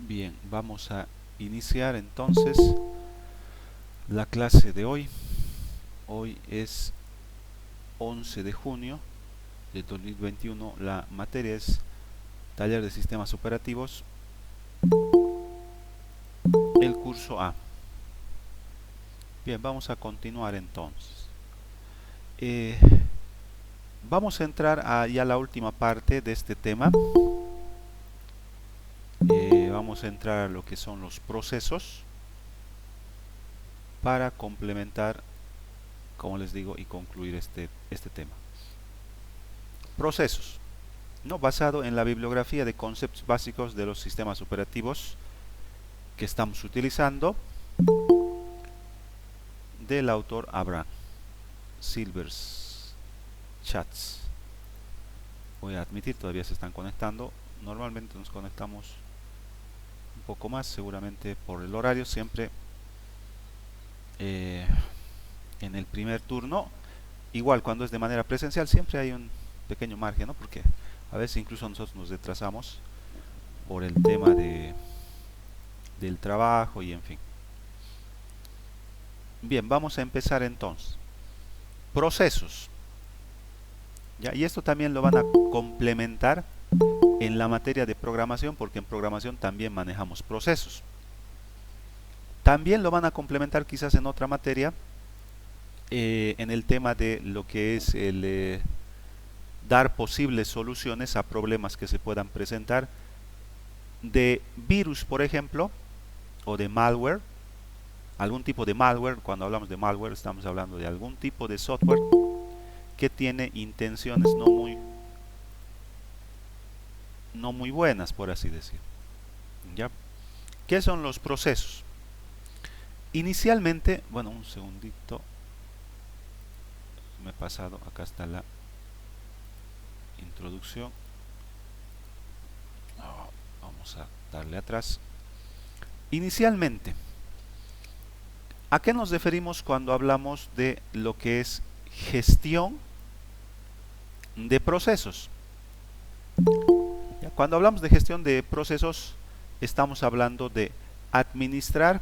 Bien, vamos a iniciar entonces la clase de hoy. Hoy es 11 de junio de 2021. La materia es Taller de Sistemas Operativos, el curso A. Bien, vamos a continuar entonces. Vamos a entrar a ya la última parte de este tema. Vamos a entrar a lo que son los procesos para complementar, como les digo, y concluir este tema. Procesos, ¿no? Basado en la bibliografía de conceptos básicos de los sistemas operativos que estamos utilizando, del autor Abraham Silvers Chats. Voy a admitir, todavía se están conectando. Normalmente nos conectamos un poco más, seguramente por el horario, siempre en el primer turno. Igual cuando es de manera presencial siempre hay un pequeño margen, ¿no? Porque a veces incluso nosotros nos retrasamos por el tema del trabajo y en fin. Bien, vamos a empezar entonces. Procesos. ¿Ya? Y esto también lo van a complementar en la materia de programación, porque en programación también manejamos procesos. También lo van a complementar quizás en otra materia, en el tema de lo que es el dar posibles soluciones a problemas que se puedan presentar de virus, por ejemplo, o de malware. Algún tipo de malware. Cuando hablamos de malware estamos hablando de algún tipo de software que tiene intenciones no muy buenas, por así decir. ¿Ya? ¿Qué son los procesos? Inicialmente, bueno, un segundito, me he pasado, acá está la introducción. Vamos a darle atrás. Inicialmente, ¿a qué nos referimos cuando hablamos de lo que es gestión de procesos? Cuando hablamos de gestión de procesos, estamos hablando de administrar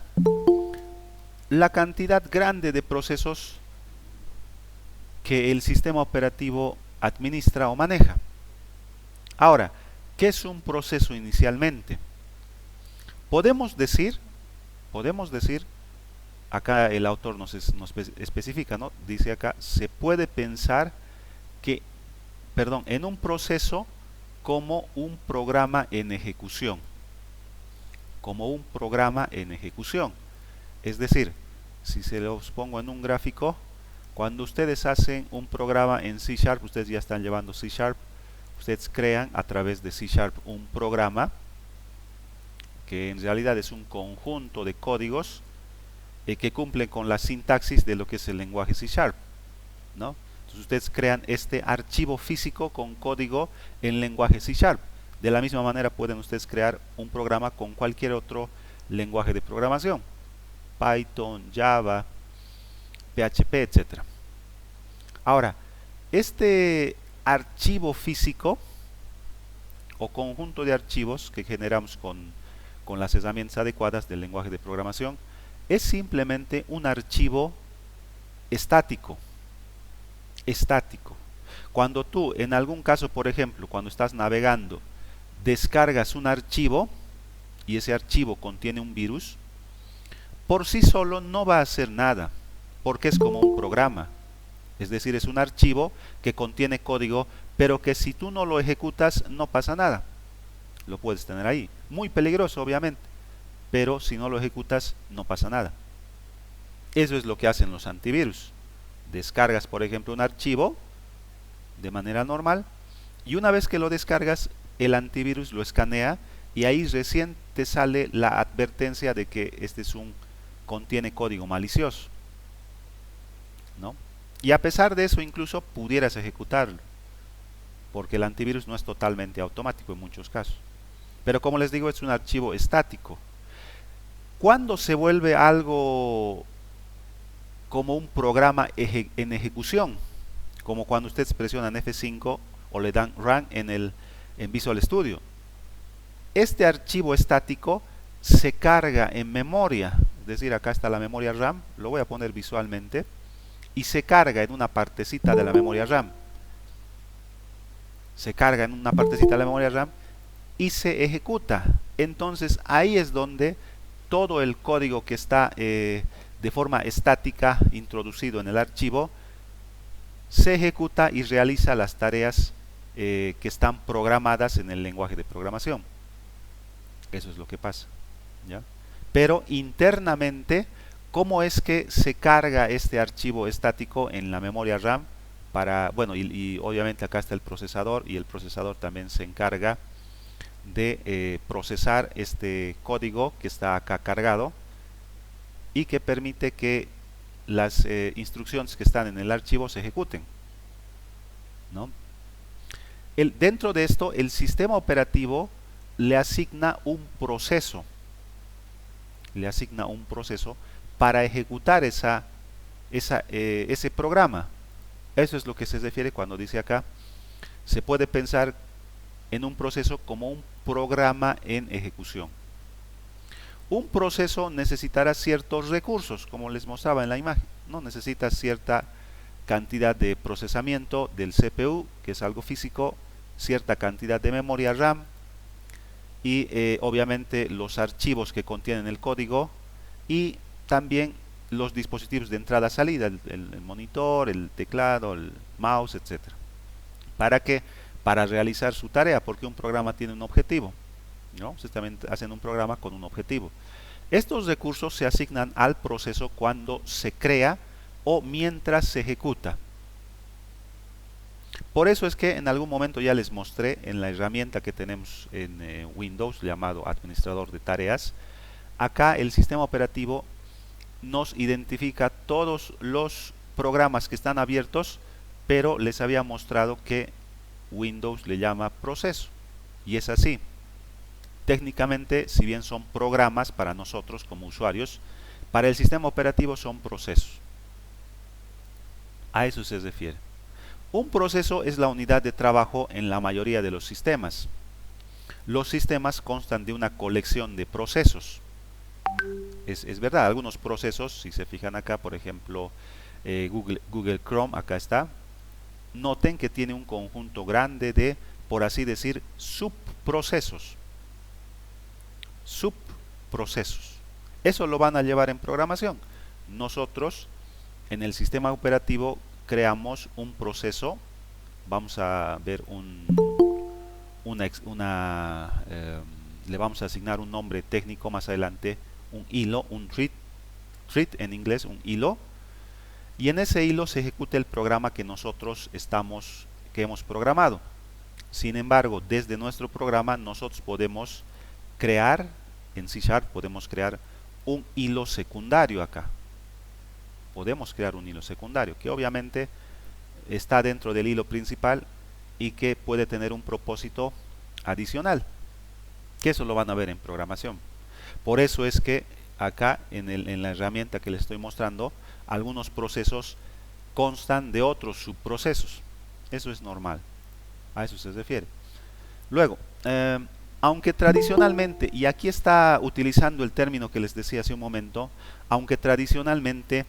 la cantidad grande de procesos que el sistema operativo administra o maneja. Ahora, ¿qué es un proceso inicialmente? Podemos decir, acá el autor nos especifica, ¿no? Dice acá, se puede pensar que, en un proceso como un programa en ejecución. Como un programa en ejecución. Es decir, si se los pongo en un gráfico, cuando ustedes hacen un programa en C#, ustedes ya están llevando C#, ustedes crean a través de C# un programa que en realidad es un conjunto de códigos que cumplen con la sintaxis de lo que es el lenguaje C#, ¿no? Entonces ustedes crean este archivo físico con código en lenguaje C#. De la misma manera pueden ustedes crear un programa con cualquier otro lenguaje de programación, Python, Java, PHP, etc. Ahora, este archivo físico o conjunto de archivos que generamos con las herramientas adecuadas del lenguaje de programación es simplemente un archivo estático. Cuando tú, en algún caso, por ejemplo, cuando estás navegando, descargas un archivo y ese archivo contiene un virus, por sí solo no va a hacer nada, porque es como un programa. Es decir, es un archivo que contiene código, pero que si tú no lo ejecutas no pasa nada. Lo puedes tener ahí. Muy peligroso, obviamente, pero si no lo ejecutas no pasa nada. Eso es lo que hacen los antivirus. Descargas, por ejemplo, un archivo de manera normal y una vez que lo descargas, el antivirus lo escanea y ahí recién te sale la advertencia de que contiene código malicioso, ¿no? Y a pesar de eso, incluso pudieras ejecutarlo, porque el antivirus no es totalmente automático en muchos casos. Pero como les digo, es un archivo estático. ¿Cuándo se vuelve algo como un programa en ejecución? Como cuando ustedes presionan F5 o le dan Run en Visual Studio. Este archivo estático se carga en memoria, es decir, acá está la memoria RAM, lo voy a poner visualmente, y se carga en una partecita de la memoria RAM. Se carga en una partecita de la memoria RAM y se ejecuta. Entonces ahí es donde todo el código que está de forma estática introducido en el archivo se ejecuta y realiza las tareas que están programadas en el lenguaje de programación. Eso es lo que pasa, ¿ya? Pero internamente, ¿cómo es que se carga este archivo estático en la memoria RAM? Bueno, y obviamente acá está el procesador, y el procesador también se encarga de procesar este código que está acá cargado y que permite que las instrucciones que están en el archivo se ejecuten, ¿no? Dentro de esto, el sistema operativo le asigna un proceso. Le asigna un proceso para ejecutar ese programa. Eso es lo que se refiere cuando dice acá, se puede pensar en un proceso como un programa en ejecución. Un proceso necesitará ciertos recursos, como les mostraba en la imagen, ¿no? Necesita cierta cantidad de procesamiento del CPU, que es algo físico, cierta cantidad de memoria RAM y obviamente los archivos que contienen el código y también los dispositivos de entrada-salida, el monitor, el teclado, el mouse, etcétera. ¿Para qué? Para realizar su tarea, porque un programa tiene un objetivo, ¿no? Ustedes también hacen un programa con un objetivo. Estos recursos se asignan al proceso cuando se crea o mientras se ejecuta. Por eso es que en algún momento ya les mostré en la herramienta que tenemos en Windows llamado administrador de tareas. Acá el sistema operativo nos identifica todos los programas que están abiertos, pero les había mostrado que Windows le llama proceso. Y es así. Técnicamente, si bien son programas para nosotros como usuarios, para el sistema operativo son procesos. A eso se refiere. Un proceso es la unidad de trabajo en la mayoría de los sistemas. Los sistemas constan de una colección de procesos. Es verdad, algunos procesos, si se fijan acá, por ejemplo, Google Chrome, acá está. Noten que tiene un conjunto grande de, por así decir, subprocesos. Subprocesos. Eso lo van a llevar en programación. Nosotros, en el sistema operativo, creamos un proceso. Vamos a ver le vamos a asignar un nombre técnico más adelante, un hilo, un thread en inglés, un hilo, y en ese hilo se ejecuta el programa que nosotros hemos programado. Sin embargo, desde nuestro programa nosotros podemos crear, en C# podemos crear un hilo secundario acá. Podemos crear un hilo secundario que obviamente está dentro del hilo principal y que puede tener un propósito adicional, que eso lo van a ver en programación. Por eso es que acá en la herramienta que les estoy mostrando, algunos procesos constan de otros subprocesos. Eso es normal, a eso se refiere. Luego, aunque tradicionalmente, y aquí está utilizando el término que les decía hace un momento, aunque tradicionalmente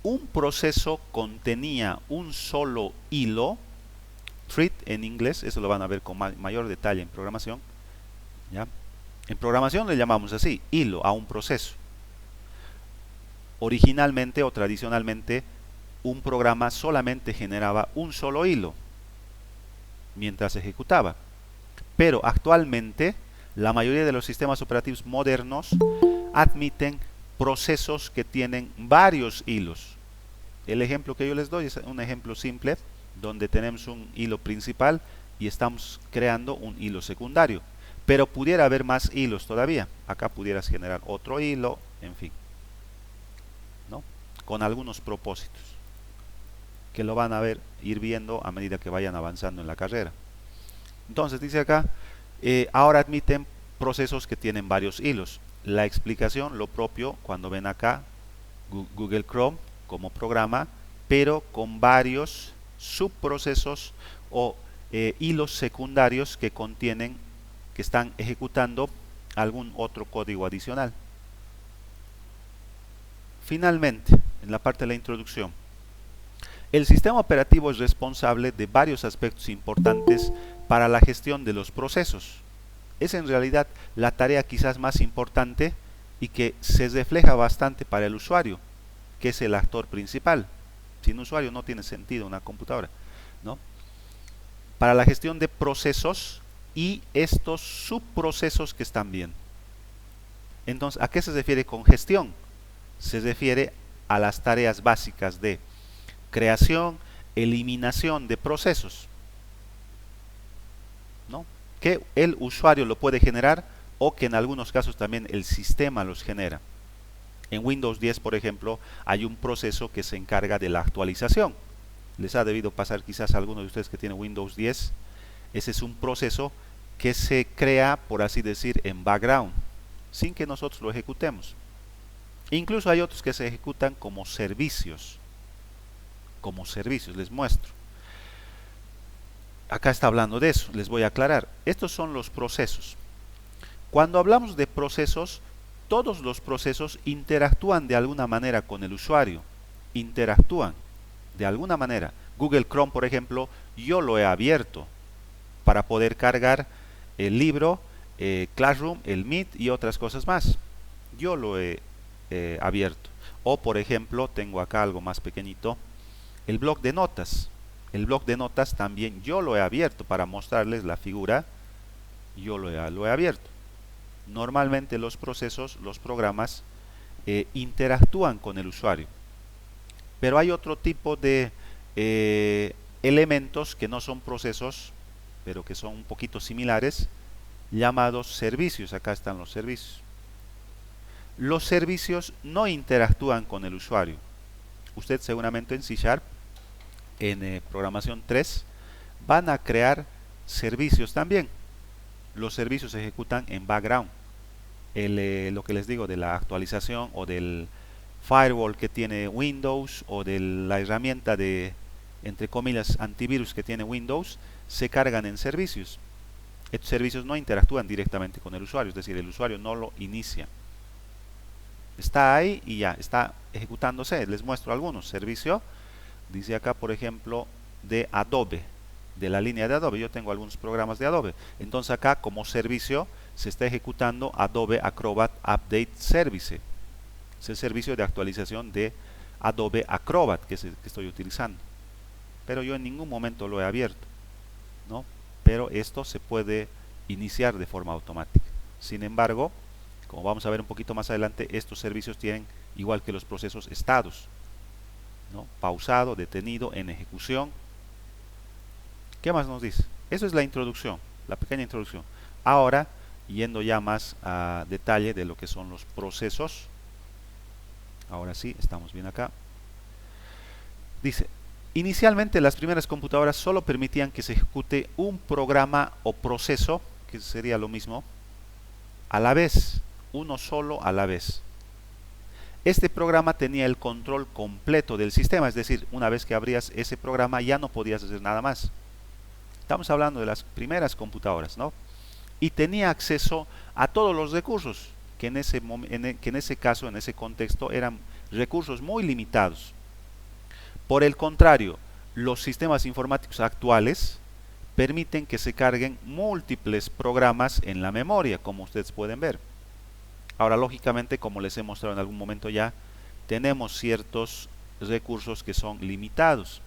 un proceso contenía un solo hilo, thread en inglés, eso lo van a ver con mayor detalle en programación, ¿ya? En programación le llamamos así, hilo a un proceso. Originalmente o tradicionalmente, un programa solamente generaba un solo hilo mientras se ejecutaba. Pero actualmente, la mayoría de los sistemas operativos modernos admiten procesos que tienen varios hilos. El ejemplo que yo les doy es un ejemplo simple, donde tenemos un hilo principal y estamos creando un hilo secundario. Pero pudiera haber más hilos todavía. Acá pudieras generar otro hilo, en fin, ¿no? Con algunos propósitos que lo van a ir viendo a medida que vayan avanzando en la carrera. Entonces dice acá, ahora admiten procesos que tienen varios hilos. La explicación, lo propio, cuando ven acá Google Chrome como programa, pero con varios subprocesos o hilos secundarios que están ejecutando algún otro código adicional. Finalmente, en la parte de la introducción, el sistema operativo es responsable de varios aspectos importantes para la gestión de los procesos. Es en realidad la tarea quizás más importante y que se refleja bastante para el usuario, que es el actor principal. Sin usuario no tiene sentido una computadora, ¿no? Para la gestión de procesos y estos subprocesos que están bien. Entonces, ¿a qué se refiere con gestión? Se refiere a las tareas básicas de creación, eliminación de procesos, ¿no? Que el usuario lo puede generar o que en algunos casos también el sistema los genera. En Windows 10, por ejemplo, hay un proceso que se encarga de la actualización. Les ha debido pasar quizás a algunos de ustedes que tienen Windows 10. Ese es un proceso que se crea, por así decir, en background, sin que nosotros lo ejecutemos. Incluso hay otros que se ejecutan como servicios. Como servicios, les muestro. Acá está hablando de eso, les voy a aclarar. Estos son los procesos. Cuando hablamos de procesos, todos los procesos interactúan de alguna manera con el usuario. Interactúan de alguna manera. Google Chrome, por ejemplo, yo lo he abierto para poder cargar el libro, Classroom, el Meet y otras cosas más. Yo lo he abierto. O, por ejemplo, tengo acá algo más pequeñito, el bloc de notas. El bloc de notas también yo lo he abierto para mostrarles la figura. Yo lo he abierto. Normalmente los procesos, los programas, interactúan con el usuario. Pero hay otro tipo de elementos que no son procesos, pero que son un poquito similares, llamados servicios. Acá están los servicios. Los servicios no interactúan con el usuario. Usted seguramente en C#, en programación 3, van a crear servicios también. Los servicios se ejecutan en background. Lo que les digo de la actualización o del firewall que tiene Windows o de la herramienta de, entre comillas, antivirus que tiene Windows, se cargan en servicios. Estos servicios no interactúan directamente con el usuario, es decir, el usuario no lo inicia. Está ahí y ya, está ejecutándose. Les muestro algunos. Servicio, dice acá, por ejemplo, de Adobe, de la línea de Adobe. Yo tengo algunos programas de Adobe. Entonces acá, como servicio, se está ejecutando Adobe Acrobat Update Service. Es el servicio de actualización de Adobe Acrobat que estoy utilizando. Pero yo en ningún momento lo he abierto, ¿no? Pero esto se puede iniciar de forma automática. Sin embargo, como vamos a ver un poquito más adelante, estos servicios tienen, igual que los procesos, estados, ¿no? Pausado, detenido, en ejecución. ¿Qué más nos dice? Eso es la introducción, la pequeña introducción. Ahora, yendo ya más a detalle de lo que son los procesos. Ahora sí, estamos bien acá. Dice, inicialmente las primeras computadoras solo permitían que se ejecute un programa o proceso, que sería lo mismo, a la vez, uno solo a la vez. Este programa tenía el control completo del sistema, es decir, una vez que abrías ese programa ya no podías hacer nada más. Estamos hablando de las primeras computadoras, ¿no? Y tenía acceso a todos los recursos, que en ese caso, en ese contexto, eran recursos muy limitados. Por el contrario, los sistemas informáticos actuales permiten que se carguen múltiples programas en la memoria, como ustedes pueden ver. Ahora, lógicamente, como les he mostrado en algún momento ya, tenemos ciertos recursos que son limitados.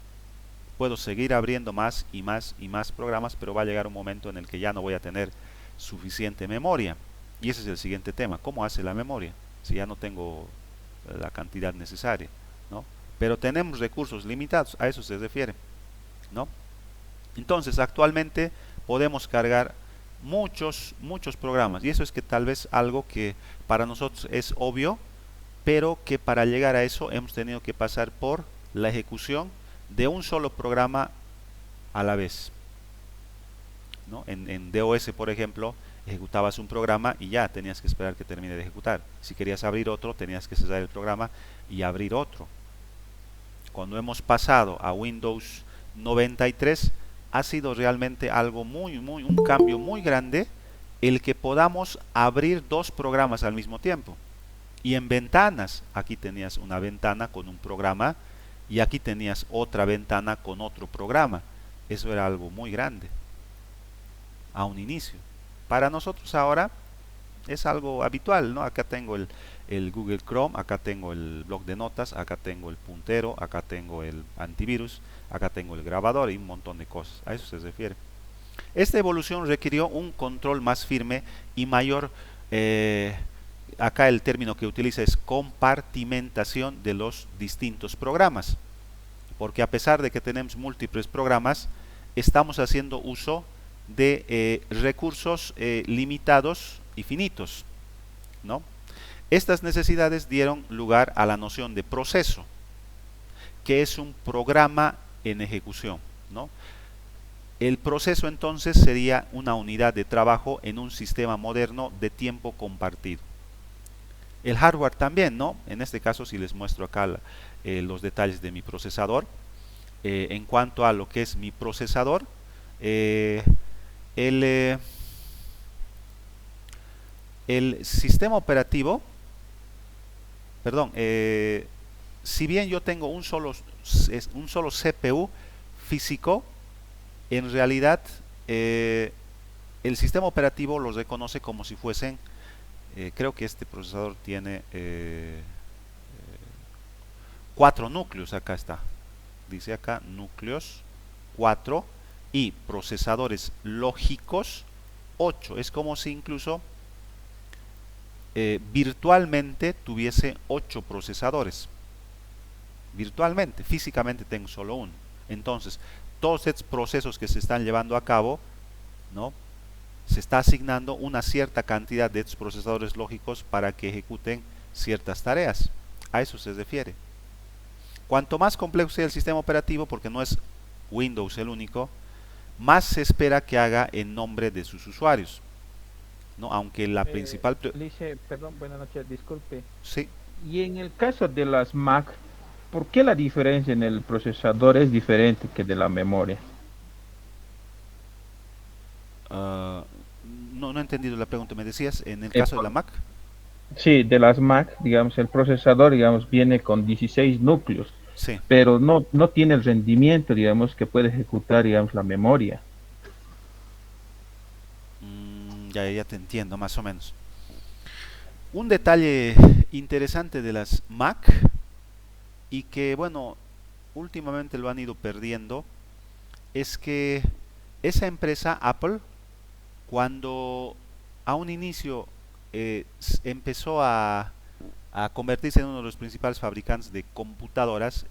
Puedo seguir abriendo más y más y más programas, pero va a llegar un momento en el que ya no voy a tener suficiente memoria. Y ese es el siguiente tema. ¿Cómo hace la memoria si ya no tengo la cantidad necesaria, ¿no? Pero tenemos recursos limitados, a eso se refiere, ¿no? Entonces, actualmente podemos cargar muchos programas, y eso es que tal vez algo que para nosotros es obvio, pero que para llegar a eso hemos tenido que pasar por la ejecución de un solo programa a la vez, ¿no? En DOS, por ejemplo, ejecutabas un programa y ya tenías que esperar que termine de ejecutar. Si querías abrir otro, tenías que cerrar el programa y abrir otro. Cuando hemos pasado a Windows 93, ha sido realmente algo un cambio muy grande, el que podamos abrir dos programas al mismo tiempo. Y en ventanas, aquí tenías una ventana con un programa y aquí tenías otra ventana con otro programa. Eso era algo muy grande a un inicio. Para nosotros ahora es algo habitual, ¿no? Acá tengo el Google Chrome, acá tengo el bloc de notas, acá tengo el puntero, acá tengo el antivirus, acá tengo el grabador y un montón de cosas. A eso se refiere. Esta evolución requirió un control más firme y mayor. Acá el término que utiliza es compartimentación de los distintos programas, porque a pesar de que tenemos múltiples programas, estamos haciendo uso de recursos limitados y finitos, ¿no? Estas necesidades dieron lugar a la noción de proceso, que es un programa en ejecución, ¿no? El proceso entonces sería una unidad de trabajo en un sistema moderno de tiempo compartido. El hardware también, ¿no? En este caso, si les muestro acá los detalles de mi procesador, en cuanto a lo que es mi procesador, el sistema operativo, perdón, si bien yo tengo un solo CPU físico, en realidad el sistema operativo los reconoce como si fuesen, creo que este procesador tiene 4 núcleos, acá está, dice acá núcleos 4 y procesadores lógicos 8. Es como si incluso virtualmente tuviese 8 procesadores. Virtualmente, físicamente tengo solo uno. Entonces, todos estos procesos que se están llevando a cabo, ¿no? Se está asignando una cierta cantidad de estos procesadores lógicos para que ejecuten ciertas tareas. A eso se refiere. Cuanto más complejo sea el sistema operativo, porque no es Windows el único, más se espera que haga en nombre de sus usuarios, ¿no? Aunque la principal... Lice, perdón, buenas noches, disculpe. Sí. Y en el caso de las Mac, ¿por qué la diferencia en el procesador es diferente que de la memoria? Uh, no he entendido la pregunta. ¿Me decías en el Eh, caso de la por- Mac? sí, de las Mac, digamos, el procesador, digamos, viene con 16 núcleos, Sí. pero no tiene el rendimiento, digamos, que puede ejecutar, digamos, la memoria. Ya te entiendo, más o menos. Un detalle interesante de las Mac y que, bueno, últimamente lo han ido perdiendo, es que esa empresa, Apple, cuando a un inicio empezó a convertirse en uno de los principales fabricantes de computadoras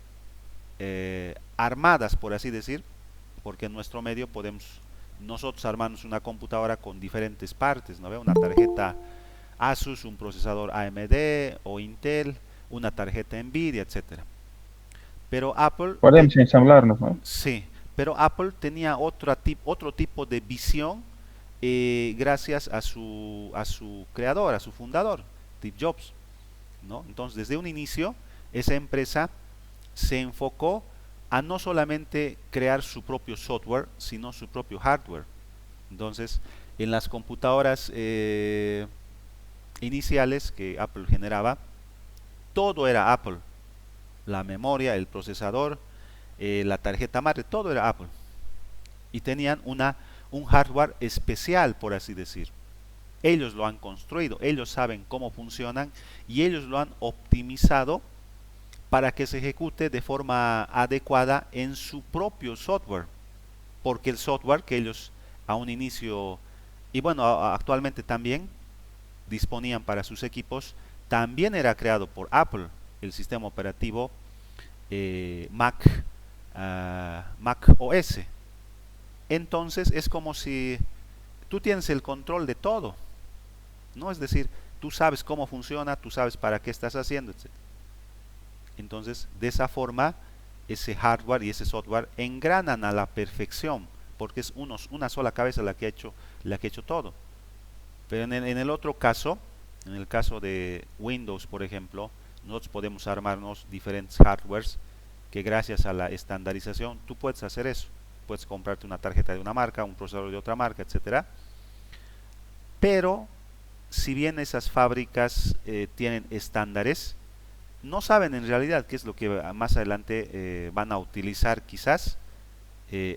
armadas, por así decir, porque en nuestro medio podemos nosotros armarnos una computadora con diferentes partes, ¿no ve? Una tarjeta Asus, un procesador AMD o Intel, una tarjeta Nvidia, etcétera. Pero Apple Podemos ensamblarnos, ¿no? sí, pero Apple tenía otro tipo de visión gracias a su creador, a su fundador, Steve Jobs, ¿no? Entonces, desde un inicio, esa empresa se enfocó a no solamente crear su propio software, sino su propio hardware. Entonces, en las computadoras iniciales que Apple generaba, todo era Apple. La memoria, el procesador, la tarjeta madre, todo era Apple. Y tenían un hardware especial, por así decir. Ellos lo han construido, ellos saben cómo funcionan y ellos lo han optimizado para que se ejecute de forma adecuada en su propio software. Porque el software que ellos a un inicio, y bueno, actualmente también disponían para sus equipos, también era creado por Apple, el sistema operativo Mac OS. Entonces es como si tú tienes el control de todo, ¿no? Es decir, tú sabes cómo funciona, tú sabes para qué estás haciendo, etc. Entonces, de esa forma, ese hardware y ese software engranan a la perfección, porque es una sola cabeza la que ha hecho todo. Pero en el otro caso, en el caso de Windows, por ejemplo, nosotros podemos armarnos diferentes hardwares que gracias a la estandarización tú puedes hacer eso. Puedes comprarte una tarjeta de una marca, un procesador de otra marca, etcétera, Pero si bien esas fábricas tienen estándares, no saben en realidad qué es lo que más adelante van a utilizar quizás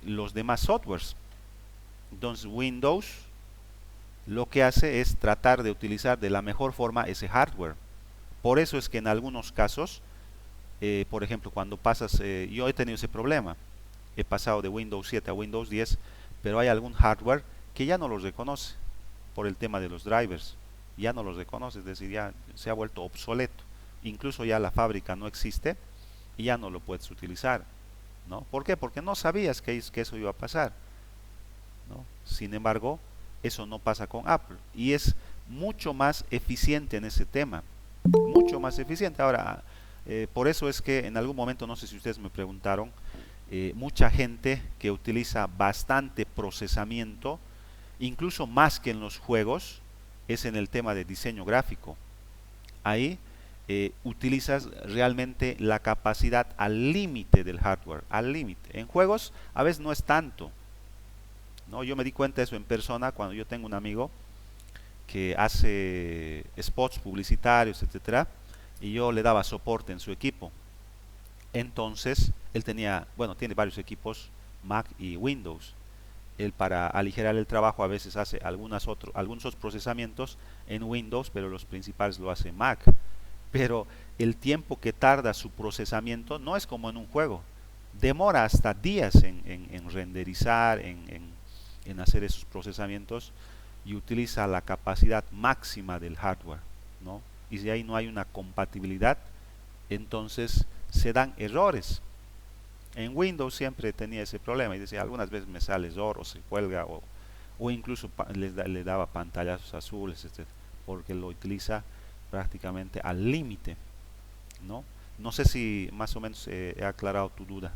los demás softwares. Entonces Windows lo que hace es tratar de utilizar de la mejor forma ese hardware. Por eso es que en algunos casos, por ejemplo, cuando pasas, yo he tenido ese problema, he pasado de Windows 7 a Windows 10, pero hay algún hardware que ya no los reconoce por el tema de los drivers, ya no los reconoce, es decir, ya se ha vuelto obsoleto, incluso ya la fábrica no existe y ya no lo puedes utilizar, ¿no? ¿Por qué? Porque no sabías que eso iba a pasar, ¿no? Sin embargo, eso no pasa con Apple y es mucho más eficiente en ese tema, mucho más eficiente. Ahora, por eso es que en algún momento, no sé si ustedes me preguntaron, mucha gente que utiliza bastante procesamiento, incluso más que en los juegos, es en el tema de diseño gráfico. Ahí utilizas realmente la capacidad al límite del hardware, al límite. En juegos a veces no es tanto, ¿no? Yo me di cuenta de eso en persona cuando yo tengo un amigo que hace spots publicitarios, etcétera, y yo le daba soporte en su equipo. Entonces, él tenía, bueno, tiene varios equipos Mac y Windows. Él para aligerar el trabajo a veces hace algunos otros procesamientos en Windows, pero los principales lo hace Mac. Pero el tiempo que tarda su procesamiento no es como en un juego. Demora hasta días en renderizar, en hacer esos procesamientos y utiliza la capacidad máxima del hardware, ¿no? Y si ahí no hay una compatibilidad, entonces se dan errores. En Windows siempre tenía ese problema y decía, algunas veces me sale error o se cuelga o incluso le daba pantallazos azules, etc., porque lo utiliza prácticamente al límite, ¿no? No sé si más o menos he aclarado tu duda.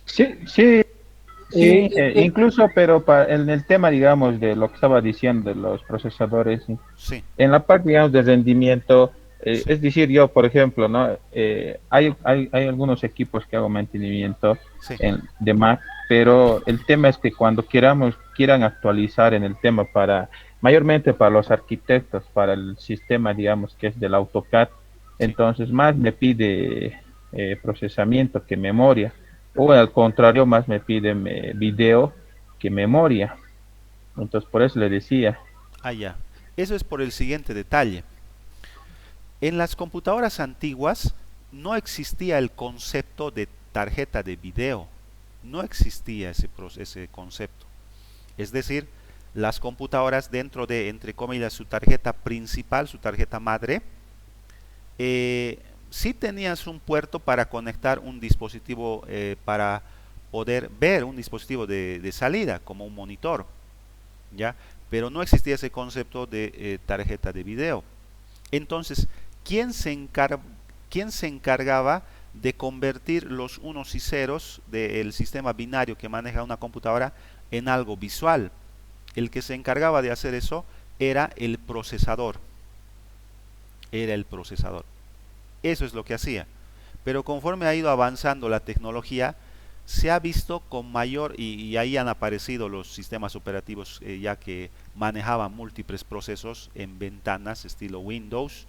Sí, sí, Sí, sí, incluso, pero en el tema, digamos, de lo que estaba diciendo de los procesadores, ¿sí? Sí, En la parte, digamos, de rendimiento, sí, es decir, yo, por ejemplo, ¿no? Hay algunos equipos que hago mantenimiento sí, de Mac, pero el tema es que cuando quieran actualizar en el tema mayormente para los arquitectos, para el sistema, digamos, que es del AutoCAD, sí. entonces más me pide procesamiento que memoria, o al contrario, más me pide video que memoria. Entonces, por eso le decía. Ah, ya. Eso es por el siguiente detalle. En las computadoras antiguas no existía el concepto de tarjeta de video. No existía ese concepto. Es decir, las computadoras dentro de, entre comillas, su tarjeta principal, su tarjeta madre, sí tenías un puerto para conectar un dispositivo para poder ver un dispositivo de salida, como un monitor, ¿ya? Pero no existía ese concepto de tarjeta de video. Entonces, ¿quién se quién se encargaba de convertir los unos y ceros del sistema binario que maneja una computadora en algo visual? El que se encargaba de hacer eso era el procesador. Era el procesador. Eso es lo que hacía. Pero conforme ha ido avanzando la tecnología, se ha visto con mayor, y ahí han aparecido los sistemas operativos ya que manejaban múltiples procesos en ventanas estilo Windows,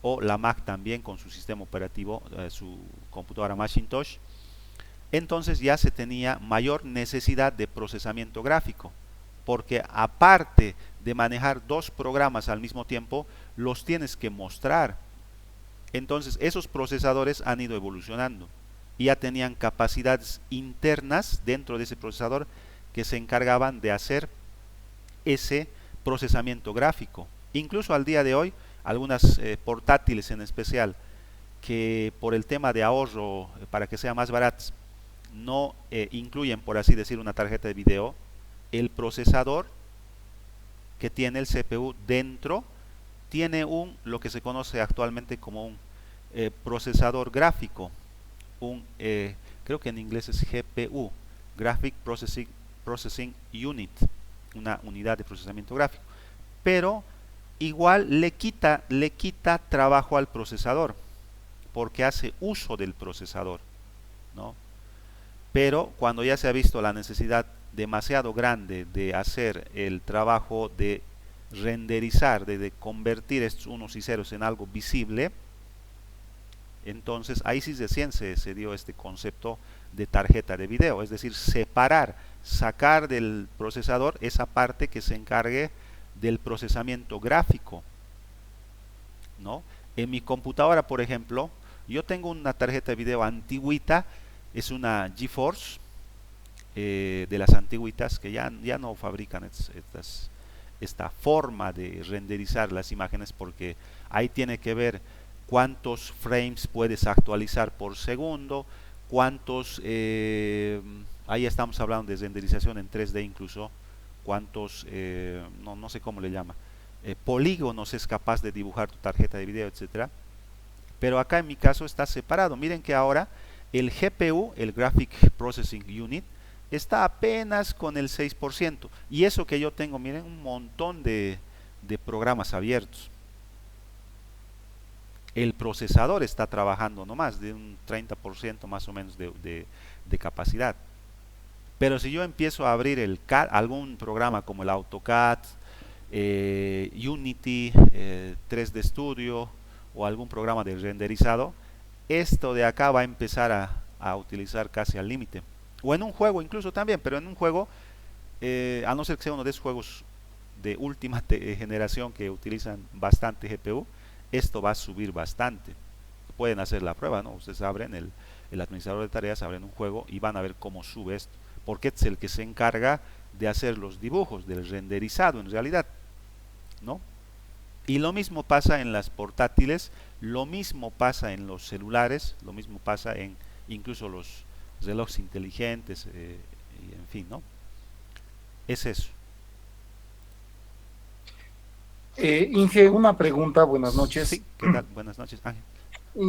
o la Mac también con su sistema operativo, su computadora Macintosh. Entonces ya se tenía mayor necesidad de procesamiento gráfico, porque aparte de manejar dos programas al mismo tiempo, los tienes que mostrar. Entonces esos procesadores han ido evolucionando y ya tenían capacidades internas dentro de ese procesador que se encargaban de hacer ese procesamiento gráfico. Incluso al día de hoy, algunas portátiles en especial, que por el tema de ahorro, para que sean más baratas, no incluyen, por así decir, una tarjeta de video, el procesador que tiene el CPU dentro tiene lo que se conoce actualmente como un procesador gráfico, creo que en inglés es GPU, Graphic Processing Unit, una unidad de procesamiento gráfico, pero igual le quita trabajo al procesador, porque hace uso del procesador, ¿no? Pero cuando ya se ha visto la necesidad demasiado grande de hacer el trabajo de renderizar, de convertir estos unos y ceros en algo visible, entonces ahí sí recién se dio este concepto de tarjeta de video, es decir, separar, sacar del procesador esa parte que se encargue del procesamiento gráfico, ¿no? En mi computadora, por ejemplo, yo tengo una tarjeta de video antigüita, es una GeForce, de las antiguitas que ya no fabrican esta forma de renderizar las imágenes, porque ahí tiene que ver cuántos frames puedes actualizar por segundo, cuántos, ahí estamos hablando de renderización en 3D incluso, cuántos, no sé cómo le llama, polígonos es capaz de dibujar tu tarjeta de video, etcétera. Pero acá en mi caso está separado. Miren que ahora el GPU, el Graphic Processing Unit, está apenas con el 6%. Y eso que yo tengo, miren, un montón de programas abiertos. El procesador está trabajando nomás de un 30% más o menos de capacidad. Pero si yo empiezo a abrir el CAD, algún programa como el AutoCAD, Unity, 3D Studio o algún programa de renderizado, esto de acá va a empezar a utilizar casi al límite. O en un juego incluso también, pero en un juego, a no ser que sea uno de esos juegos de última generación que utilizan bastante GPU, esto va a subir bastante. Pueden hacer la prueba, ¿no? Ustedes abren el administrador de tareas, abren un juego y van a ver cómo sube esto. Porque es el que se encarga de hacer los dibujos, del renderizado en realidad, ¿no? Y lo mismo pasa en las portátiles, lo mismo pasa en los celulares, lo mismo pasa en incluso los relojes inteligentes, y en fin, ¿no? Es eso. Inge, una pregunta, buenas noches. Sí, ¿qué tal? Buenas noches, Ángel.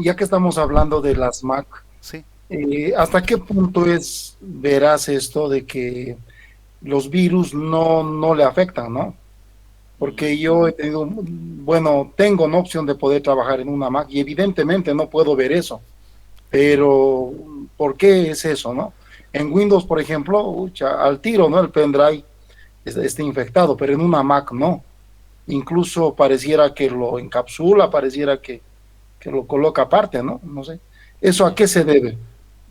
Ya que estamos hablando de las Mac, Sí. ¿hasta qué punto es veraz esto de que los virus no le afectan, ¿no? Porque yo he tenido, bueno, tengo una opción de poder trabajar en una Mac y evidentemente no puedo ver eso, pero ¿por qué es eso, no? En Windows, por ejemplo, ucha, al tiro, ¿no? El pendrive está infectado, pero en una Mac no. Incluso pareciera que lo encapsula, pareciera que lo coloca aparte, ¿no? No sé. ¿Eso a qué se debe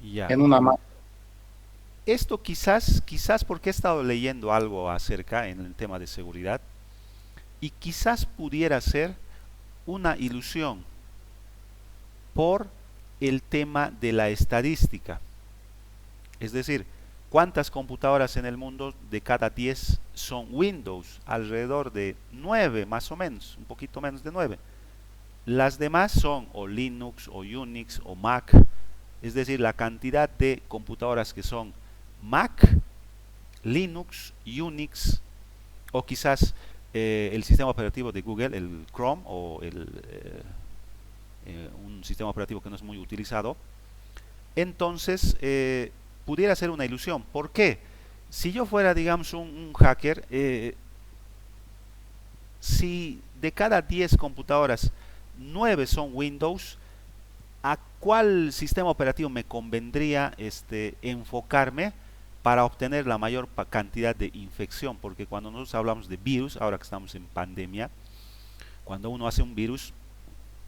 Ya. en una Mac? Esto quizás porque he estado leyendo algo acerca en el tema de seguridad y quizás pudiera ser una ilusión por el tema de la estadística. Es decir, ¿cuántas computadoras en el mundo de cada 10 son Windows? Alrededor de 9 más o menos, un poquito menos de 9. Las demás son o Linux o Unix o Mac. Es decir, la cantidad de computadoras que son Mac, Linux, Unix o quizás el sistema operativo de Google, el Chrome o un sistema operativo que no es muy utilizado. Entonces, pudiera ser una ilusión. ¿Por qué? Si yo fuera, digamos, un hacker, si de cada 10 computadoras 9 son Windows, ¿a cuál sistema operativo me convendría enfocarme para obtener la mayor cantidad de infección? Porque cuando nosotros hablamos de virus, ahora que estamos en pandemia, cuando uno hace un virus,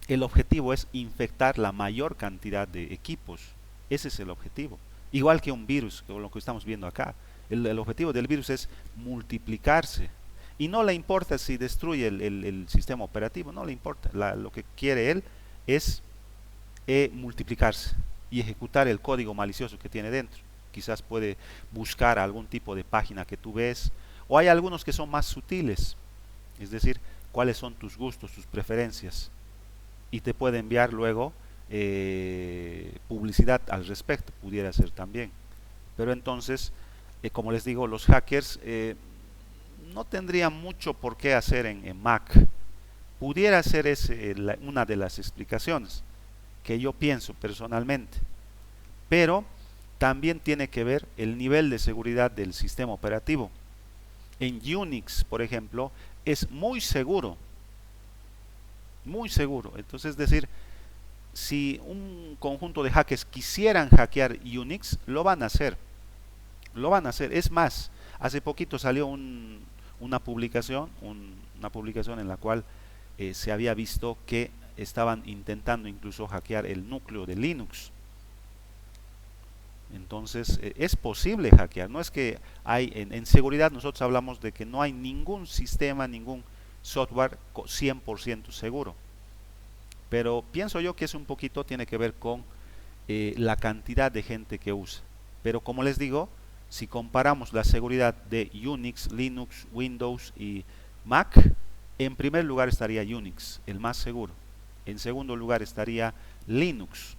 el objetivo es infectar la mayor cantidad de equipos. Ese es el objetivo. Igual que un virus, que lo que estamos viendo acá. El objetivo del virus es multiplicarse. Y no le importa si destruye el sistema operativo, no le importa. Lo que quiere él es multiplicarse y ejecutar el código malicioso que tiene dentro. Quizás puede buscar algún tipo de página que tú ves. O hay algunos que son más sutiles. Es decir, cuáles son tus gustos, tus preferencias. Y te puede enviar luego publicidad al respecto, pudiera ser también. Pero entonces, como les digo, los hackers no tendrían mucho por qué hacer en Mac. Pudiera ser una de las explicaciones que yo pienso personalmente. Pero también tiene que ver el nivel de seguridad del sistema operativo. En Unix, por ejemplo, es muy seguro. Muy seguro. Entonces, es decir, si un conjunto de hackers quisieran hackear Unix, lo van a hacer. Lo van a hacer. Es más, Hace poquito salió una publicación, una publicación en la cual se había visto que estaban intentando incluso hackear el núcleo de Linux. Entonces es posible hackear, no es que hay, en seguridad nosotros hablamos de que no hay ningún sistema, ningún software 100% seguro, pero pienso yo que es un poquito, tiene que ver con la cantidad de gente que usa. Pero como les digo, si comparamos la seguridad de Unix, Linux, Windows y Mac, en primer lugar estaría Unix, el más seguro. En segundo lugar estaría Linux.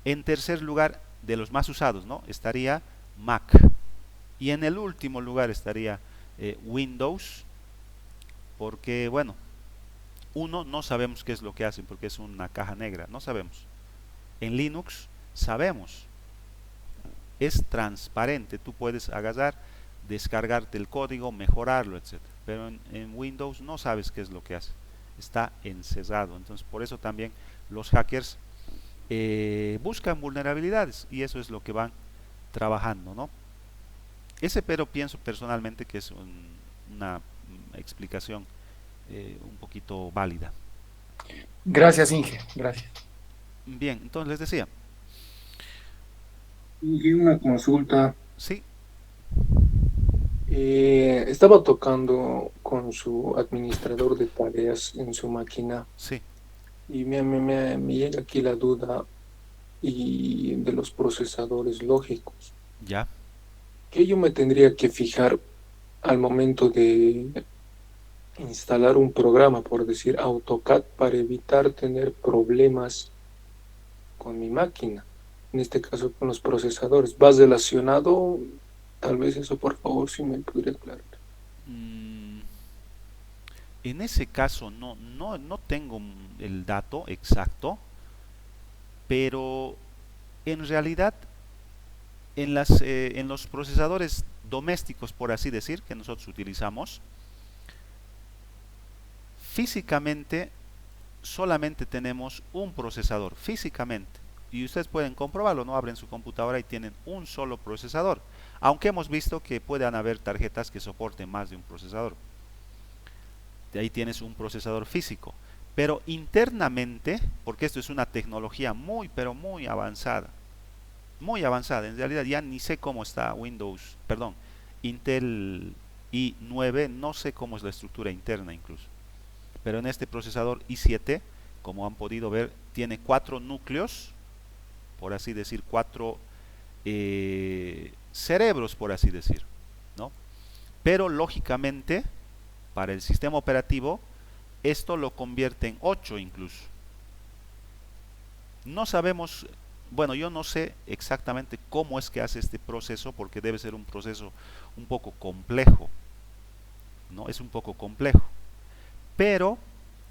En tercer lugar, de los más usados, ¿no?, estaría Mac. Y en el último lugar estaría Windows, porque, bueno, uno, no sabemos qué es lo que hacen, porque es una caja negra, no sabemos. En Linux sabemos, es transparente, tú puedes agarrar, descargarte el código, mejorarlo, etcétera. Pero en Windows no sabes qué es lo que hace, está encerrado. Entonces por eso también los hackers buscan vulnerabilidades, y eso es lo que van trabajando, ¿no? Pero pienso personalmente que es una explicación un poquito válida. Gracias, Inge. Gracias. Bien, entonces les decía, Y una consulta. sí, Estaba tocando con su administrador de tareas en su máquina sí, y me llega aquí la duda de los procesadores lógicos. ya. ¿Qué yo me tendría que fijar al momento de instalar un programa, por decir AutoCAD, para evitar tener problemas con mi máquina? En este caso con los procesadores. ¿Vas relacionado? Tal vez eso, por favor, si me pudiera aclarar. Mm, en ese caso no tengo el dato exacto, pero en realidad en los procesadores domésticos, por así decir, que nosotros utilizamos, físicamente solamente tenemos un procesador, físicamente. Y ustedes pueden comprobarlo, ¿no? Abren su computadora y tienen un solo procesador. Aunque hemos visto que puedan haber tarjetas que soporten más de un procesador. De ahí tienes un procesador físico. Pero internamente, porque esto es una tecnología muy, pero muy avanzada. Muy avanzada. En realidad ya ni sé cómo está Windows, perdón, Intel i9, no sé cómo es la estructura interna incluso. Pero en este procesador i7, como han podido ver, tiene 4 núcleos, por así decir, 4 cerebros, por así decir, ¿no? Pero lógicamente, para el sistema operativo, esto lo convierte en 8 incluso. No sabemos, bueno, yo no sé exactamente cómo es que hace este proceso, porque debe ser un proceso un poco complejo, ¿no? Es un poco complejo. Pero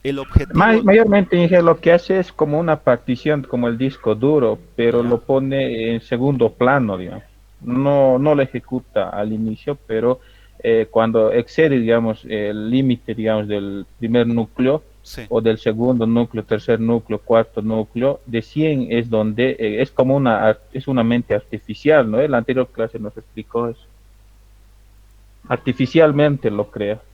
el objetivo... Mayormente, Inge, lo que hace es como una partición, como el disco duro, pero Ya. lo pone en segundo plano, digamos. No lo ejecuta al inicio, pero cuando excede, digamos, el límite, digamos, del primer núcleo, Sí, o del segundo núcleo, tercer núcleo, cuarto núcleo, de 100 es donde es como es una mente artificial, ¿no? En la anterior clase nos explicó eso. Artificialmente lo crea, para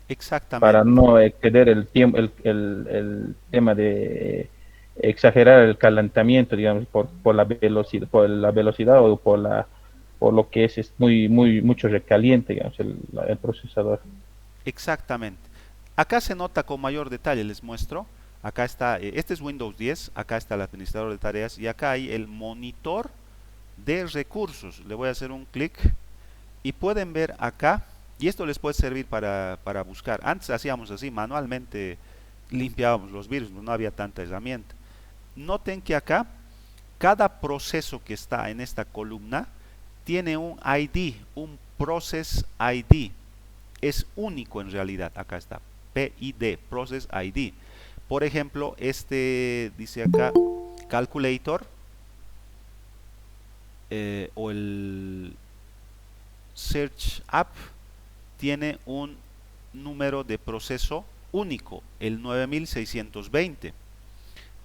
exactamente. no exceder el tiempo, el tema de exagerar el calentamiento, digamos, por la velocidad o por lo que es mucho recaliente, digamos, el procesador. Exactamente. Acá se nota con mayor detalle, les muestro. Acá está, este es Windows 10, acá está el administrador de tareas y acá hay el monitor de recursos. Le voy a hacer un clic y pueden ver acá, y esto les puede servir para buscar. Antes hacíamos así, manualmente limpiábamos los virus, no había tanta herramienta. Noten que acá, cada proceso que está en esta columna tiene un ID, un Process ID. Es único en realidad, acá está, PID, Process ID. Por ejemplo, este dice acá, Calculator, o el Search App, tiene un número de proceso único, el 9620.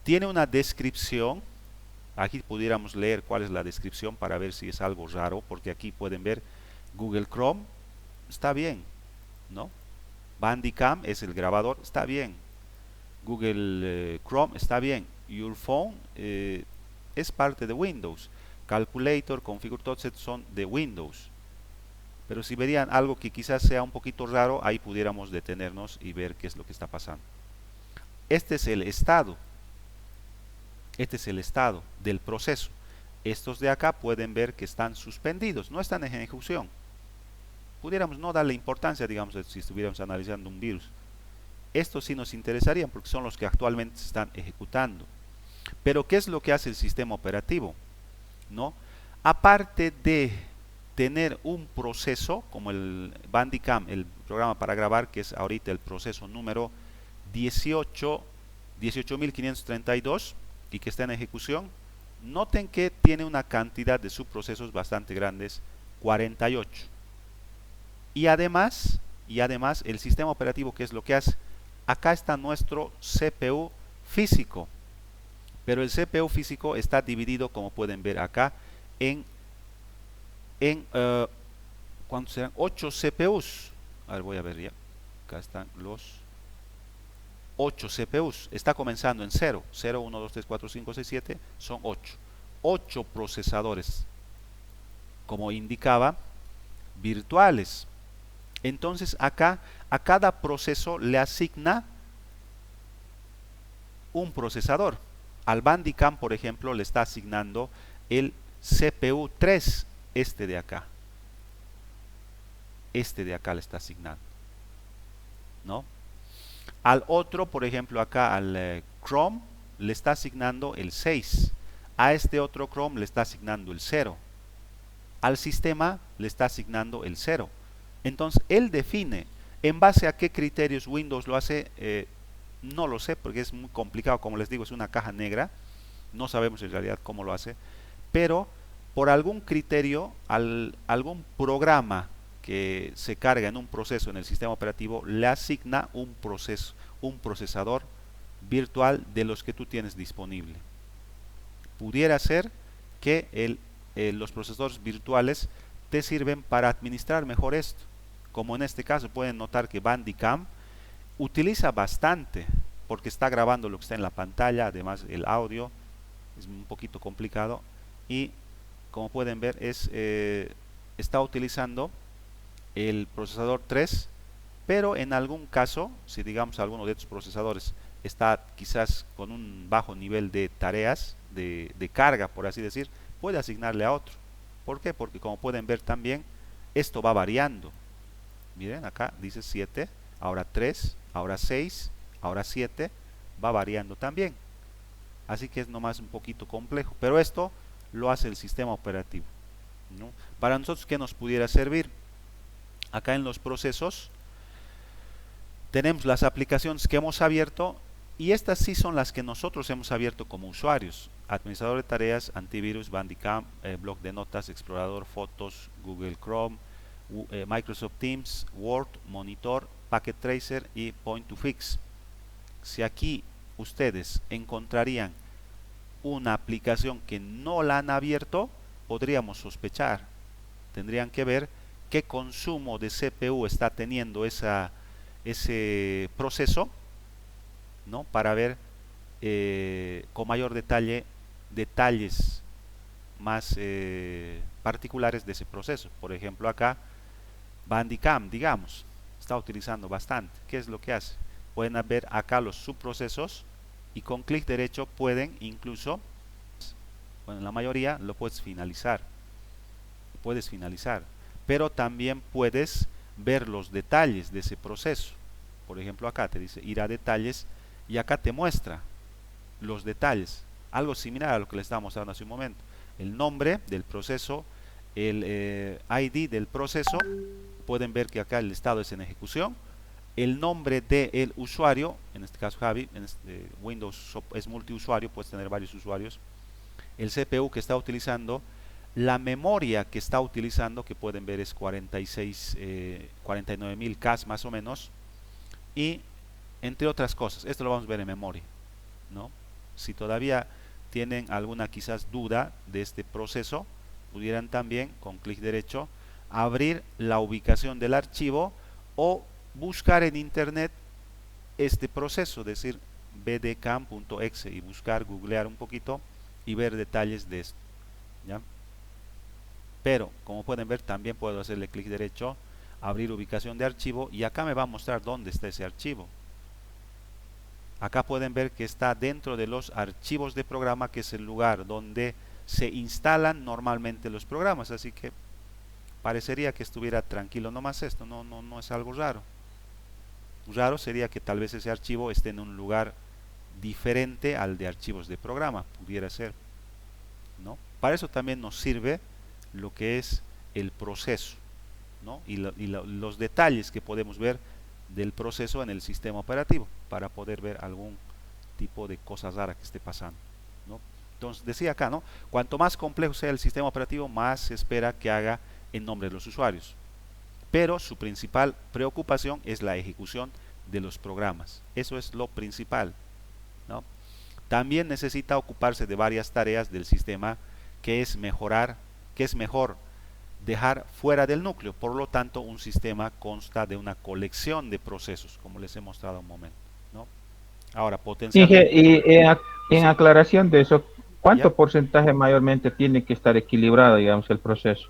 Tiene una descripción, aquí pudiéramos leer cuál es la descripción para ver si es algo raro, porque aquí pueden ver Google Chrome está bien, ¿no? Bandicam es el grabador, está bien. Google Chrome está bien. Your Phone es parte de Windows. Calculator, Configure Touchset son de Windows. Pero si verían algo que quizás sea un poquito raro, ahí pudiéramos detenernos y ver qué es lo que está pasando. Este es el estado. Este es el estado del proceso. Estos de acá pueden ver que están suspendidos, no están en ejecución. Pudiéramos no darle importancia, digamos, si estuviéramos analizando un virus. Estos sí nos interesarían porque son los que actualmente se están ejecutando. Pero ¿qué es lo que hace el sistema operativo? ¿No? Aparte de tener un proceso como el Bandicam, el programa para grabar, que es ahorita el proceso número 18532 y que está en ejecución, noten que tiene una cantidad de subprocesos bastante grandes, 48. Y además el sistema operativo, ¿qué es lo que hace? Acá está nuestro CPU físico, pero el CPU físico está dividido, como pueden ver acá, en ¿cuántos serán? 8 CPUs. A ver, voy a ver ya. Acá están los 8 CPUs. Está comenzando en 0. 0, 1, 2, 3, 4, 5, 6, 7. Son 8. 8 procesadores, como indicaba, virtuales. Entonces acá a cada proceso le asigna un procesador. Al Bandicam, por ejemplo, le está asignando el CPU 3, este de acá. Este de acá le está asignando, ¿no? Al otro, por ejemplo, acá al Chrome le está asignando el 6. A este otro Chrome le está asignando el 0. Al sistema le está asignando el 0. Entonces, él define en base a qué criterios Windows lo hace. No lo sé porque es muy complicado, como les digo, es una caja negra. No sabemos en realidad cómo lo hace. Pero por algún criterio, algún programa que se carga en un proceso en el sistema operativo le asigna un procesador virtual de los que tú tienes disponible. Pudiera ser que los procesadores virtuales te sirven para administrar mejor esto. Como en este caso pueden notar que Bandicam utiliza bastante porque está grabando lo que está en la pantalla, además el audio es un poquito complicado y como pueden ver está utilizando el procesador 3, pero en algún caso, si digamos alguno de estos procesadores está quizás con un bajo nivel de tareas, de carga por así decir, puede asignarle a otro. ¿Por qué? Porque como pueden ver también esto va variando. Miren acá dice 7, ahora 3, ahora 6, ahora 7, va variando también. Así que es nomás un poquito complejo, pero esto lo hace el sistema operativo, ¿no? Para nosotros, ¿qué nos pudiera servir? Acá en los procesos tenemos las aplicaciones que hemos abierto y estas sí son las que nosotros hemos abierto como usuarios: administrador de tareas, antivirus, Bandicam, blog de notas, explorador, fotos, Google Chrome, Microsoft Teams, Word, Monitor, Packet Tracer y Point to Fix. Si aquí ustedes encontrarían una aplicación que no la han abierto, podríamos sospechar. Tendrían que ver qué consumo de CPU está teniendo ese proceso, ¿no? Para ver con mayor detalles más particulares de ese proceso. Por ejemplo, acá Bandicam, digamos, está utilizando bastante. ¿Qué es lo que hace? Pueden ver acá los subprocesos y con clic derecho pueden incluso, bueno, en la mayoría lo puedes finalizar. Pero también puedes ver los detalles de ese proceso. Por ejemplo, acá te dice ir a detalles y acá te muestra los detalles. Algo similar a lo que les estaba mostrando hace un momento. El nombre del proceso, el ID del proceso. Pueden ver que acá el estado es en ejecución. El nombre del usuario, en este caso Javi, en Windows es multiusuario, puedes tener varios usuarios. El CPU que está utilizando, la memoria que está utilizando, que pueden ver es 49.000 K más o menos, y entre otras cosas. Esto lo vamos a ver en memoria, ¿no? Si todavía tienen alguna quizás duda de este proceso, pudieran también con clic derecho abrir la ubicación del archivo o buscar en internet este proceso, es decir, bdcam.exe y buscar, googlear un poquito y ver detalles de esto, ¿ya? Pero como pueden ver, también puedo hacerle clic derecho, abrir ubicación de archivo, y acá me va a mostrar dónde está ese archivo. Acá pueden ver que está dentro de los archivos de programa, que es el lugar donde se instalan normalmente los programas, así que parecería que estuviera tranquilo nomás esto, no es algo raro. Raro sería que tal vez ese archivo esté en un lugar diferente al de archivos de programa, pudiera ser, ¿no? Para eso también nos sirve lo que es el proceso, ¿no? y los detalles que podemos ver del proceso en el sistema operativo, para poder ver algún tipo de cosa rara que esté pasando, ¿no? Entonces decía acá, ¿no? Cuanto más complejo sea el sistema operativo, más se espera que haga en nombre de los usuarios, pero su principal preocupación es la ejecución de los programas. Eso es lo principal, ¿no? También necesita ocuparse de varias tareas del sistema que es mejor dejar fuera del núcleo. Por lo tanto, un sistema consta de una colección de procesos, como les he mostrado un momento, ¿no? Ahora, Inge, potencialmente, y en sí, aclaración de eso, ¿ya? ¿cuánto porcentaje mayormente tiene que estar equilibrado, digamos, el proceso?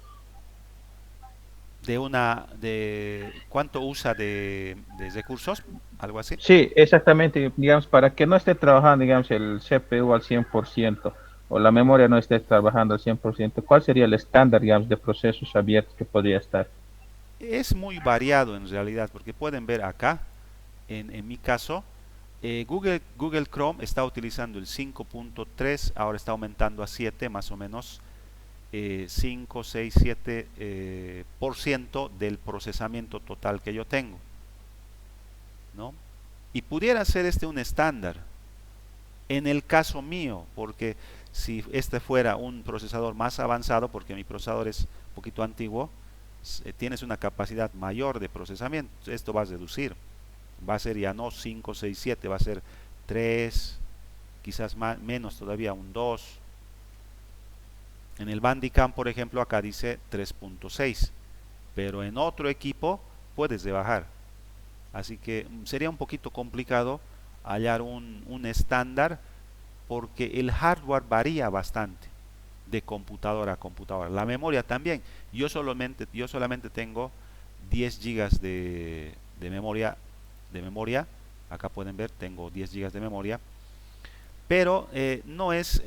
De cuánto usa de recursos, algo así. Sí, exactamente, digamos, para que no esté trabajando, digamos, el CPU al 100% o la memoria no esté trabajando al 100%, ¿cuál sería el estándar, digamos, de procesos abiertos que podría estar? Es muy variado en realidad, porque pueden ver acá, en mi caso, Google Chrome está utilizando el 5.3, ahora está aumentando a 7, más o menos 5, 6, 7 por ciento del procesamiento total que yo tengo, ¿no? Y pudiera ser este un estándar en el caso mío, porque si este fuera un procesador más avanzado, porque mi procesador es un poquito antiguo, tienes una capacidad mayor de procesamiento, esto va a reducir, va a ser ya no 5, 6, 7, va a ser 3, quizás más, menos todavía, un 2. En el Bandicam, por ejemplo, acá dice 3.6, pero en otro equipo puedes rebajar. Así que sería un poquito complicado hallar un estándar, porque el hardware varía bastante de computadora a computadora. La memoria también. Yo solamente tengo 10 gigas de memoria. Acá pueden ver, tengo 10 gigas de memoria. Pero no es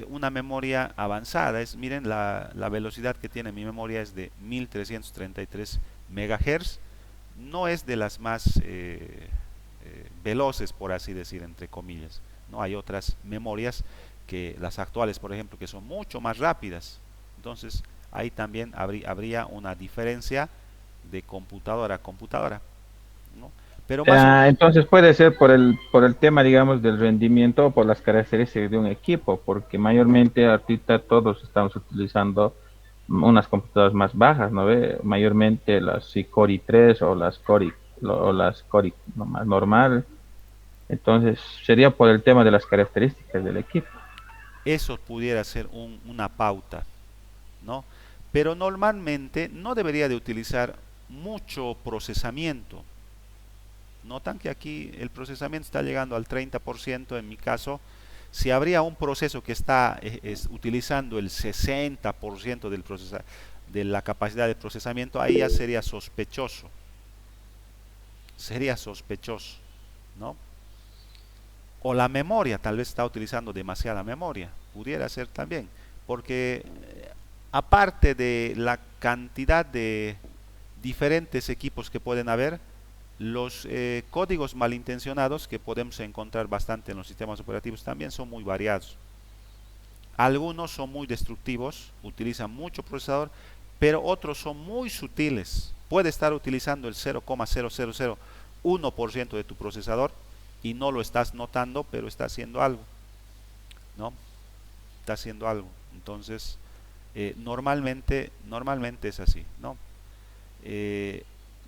una memoria avanzada. Miren, la velocidad que tiene mi memoria es de 1333 MHz. No es de las más veloces, por así decir, entre comillas, ¿no? Hay otras memorias, que las actuales, por ejemplo, que son mucho más rápidas. Entonces, ahí también habría una diferencia de computadora a computadora, ¿no? Pero más o menos, Entonces puede ser por el tema, digamos, del rendimiento o por las características de un equipo, porque mayormente ahorita todos estamos utilizando unas computadoras más bajas, ¿no ve? Mayormente las Core i3 o las Core no, más normal. Entonces sería por el tema de las características del equipo. eso pudiera ser una pauta, ¿no? Pero normalmente no debería de utilizar mucho procesamiento. Notan que aquí el procesamiento está llegando al 30% en mi caso. Si habría un proceso que está utilizando el 60% de la capacidad de procesamiento, ahí ya sería sospechoso, ¿no? O la memoria, tal vez está utilizando demasiada memoria, pudiera ser también, porque aparte de la cantidad de diferentes equipos que pueden haber, los códigos malintencionados que podemos encontrar bastante en los sistemas operativos también son muy variados. Algunos son muy destructivos, utilizan mucho procesador, pero otros son muy sutiles. Puede estar utilizando el 0,0001% de tu procesador y no lo estás notando, pero está haciendo algo, ¿no? Está haciendo algo. Entonces, normalmente es así, ¿no?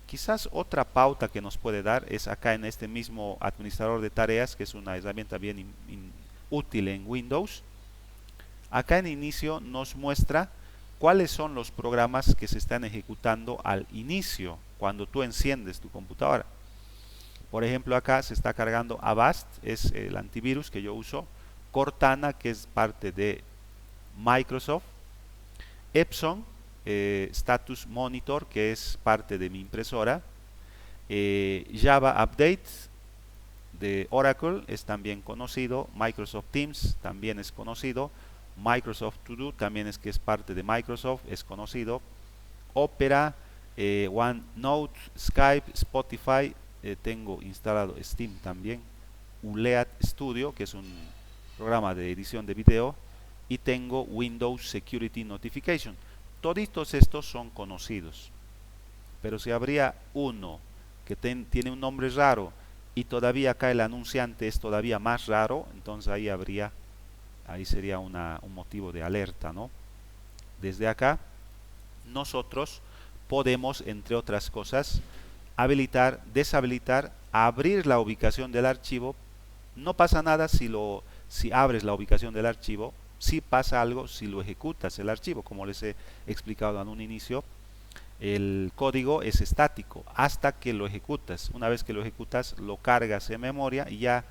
Quizás otra pauta que nos puede dar es acá en este mismo administrador de tareas, que es una herramienta bien útil en Windows. Acá en inicio nos muestra cuáles son los programas que se están ejecutando al inicio, cuando tú enciendes tu computadora. Por ejemplo, acá se está cargando Avast, es el antivirus que yo uso, Cortana, que es parte de Microsoft, Epson, Status Monitor, que es parte de mi impresora, Java Update de Oracle es también conocido, Microsoft Teams también es conocido, Microsoft To Do también es que es parte de Microsoft, es conocido, Opera, OneNote, Skype, Spotify, tengo instalado Steam también, ULEAD Studio, que es un programa de edición de video, y tengo Windows Security Notification. Todos estos son conocidos, pero si habría uno que tiene un nombre raro y todavía acá el anunciante es todavía más raro, entonces ahí sería un motivo de alerta, ¿no? Desde acá nosotros podemos, entre otras cosas, habilitar, deshabilitar, abrir la ubicación del archivo. No pasa nada si abres la ubicación del archivo, sí pasa algo si lo ejecutas el archivo. Como les he explicado en un inicio, el código es estático hasta que lo ejecutas. Una vez que lo ejecutas, lo cargas en memoria y ya